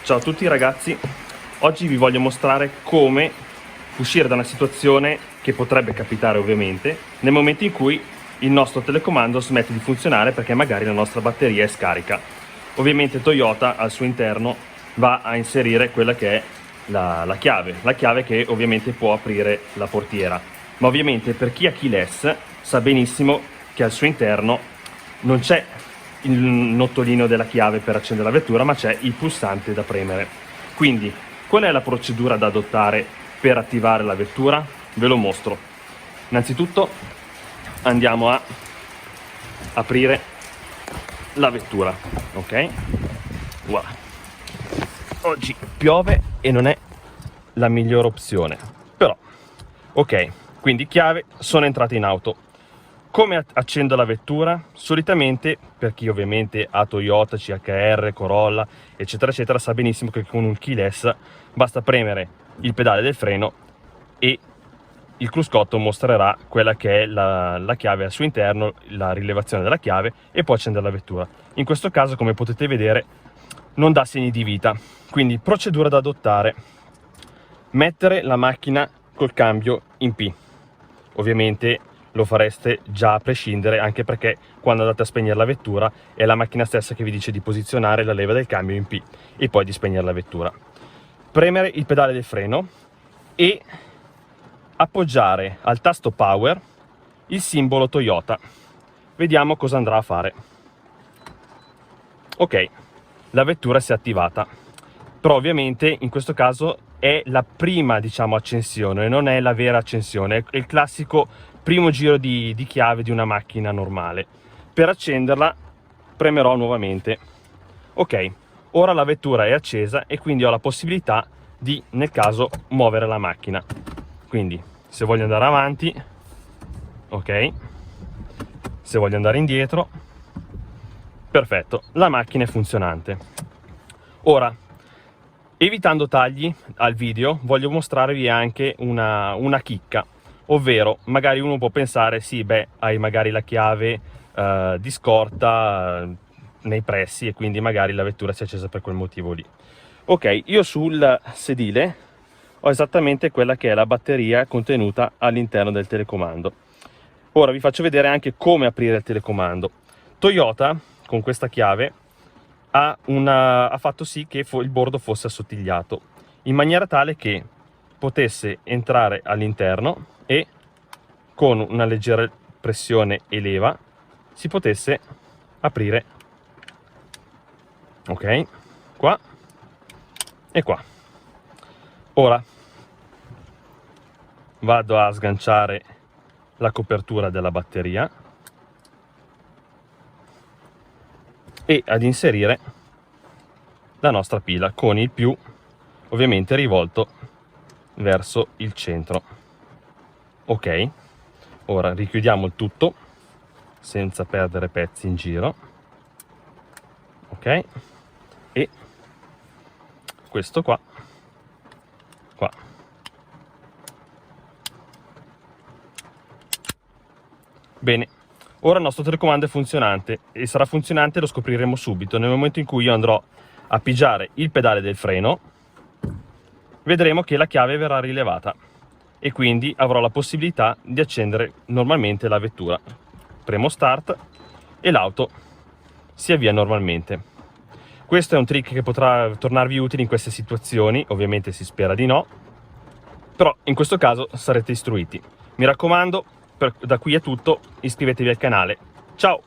Ciao a tutti ragazzi, oggi vi voglio mostrare come uscire da una situazione che potrebbe capitare ovviamente nel momento in cui il nostro telecomando smette di funzionare perché magari la nostra batteria è scarica. Ovviamente Toyota al suo interno va a inserire quella che è la chiave che ovviamente può aprire la portiera, ma ovviamente per chi ha keyless sa benissimo che al suo interno non c'è il nottolino della chiave per accendere la vettura, ma c'è il pulsante da premere. Quindi qual è la procedura da adottare per attivare la vettura? Ve lo mostro. Innanzitutto andiamo a aprire la vettura, ok? Voilà. Oggi piove e non è la migliore opzione, però ok, quindi chiave, sono entrate in auto. Come accendo la vettura? Solitamente, per chi ovviamente ha Toyota, CHR, Corolla, eccetera eccetera, sa benissimo che con un keyless basta premere il pedale del freno e il cruscotto mostrerà quella che è la chiave al suo interno, la rilevazione della chiave, e poi accendere la vettura. In questo caso, come potete vedere, non dà segni di vita. Quindi procedura da adottare: mettere la macchina col cambio in P. Ovviamente lo fareste già a prescindere, anche perché quando andate a spegnere la vettura è la macchina stessa che vi dice di posizionare la leva del cambio in P e poi di spegnere la vettura. Premere il pedale del freno e appoggiare al tasto power il simbolo Toyota. Vediamo cosa andrà a fare. Ok, la vettura si è attivata, però ovviamente in questo caso è la prima, diciamo, accensione, non è la vera accensione, è il classico primo giro di chiave di una macchina normale. Per accenderla premerò nuovamente. Ok, ora la vettura è accesa e quindi ho la possibilità di, nel caso, muovere la macchina. Quindi se voglio andare avanti, ok, se voglio andare indietro, perfetto, la macchina è funzionante. Ora, evitando tagli al video, voglio mostrarvi anche una chicca, ovvero magari uno può pensare, sì, beh, hai magari la chiave di scorta nei pressi e quindi magari la vettura si è accesa per quel motivo lì. Ok, io sul sedile ho esattamente quella che è la batteria contenuta all'interno del telecomando. Ora vi faccio vedere anche come aprire il telecomando. Toyota con questa chiave ha fatto sì che il bordo fosse assottigliato, in maniera tale che potesse entrare all'interno e con una leggera pressione e leva si potesse aprire, ok, qua e qua. Ora vado a sganciare la copertura della batteria e ad inserire la nostra pila con il più ovviamente rivolto verso il centro. Ok, ora richiudiamo il tutto senza perdere pezzi in giro, ok, e questo qua bene. Ora il nostro telecomando è funzionante e sarà funzionante, lo scopriremo subito. Nel momento in cui io andrò a pigiare il pedale del freno, vedremo che la chiave verrà rilevata e quindi avrò la possibilità di accendere normalmente la vettura. Premo start e l'auto si avvia normalmente. Questo è un trick che potrà tornarvi utile in queste situazioni, ovviamente si spera di no, però in questo caso sarete istruiti. Mi raccomando, da qui è tutto, iscrivetevi al canale. Ciao!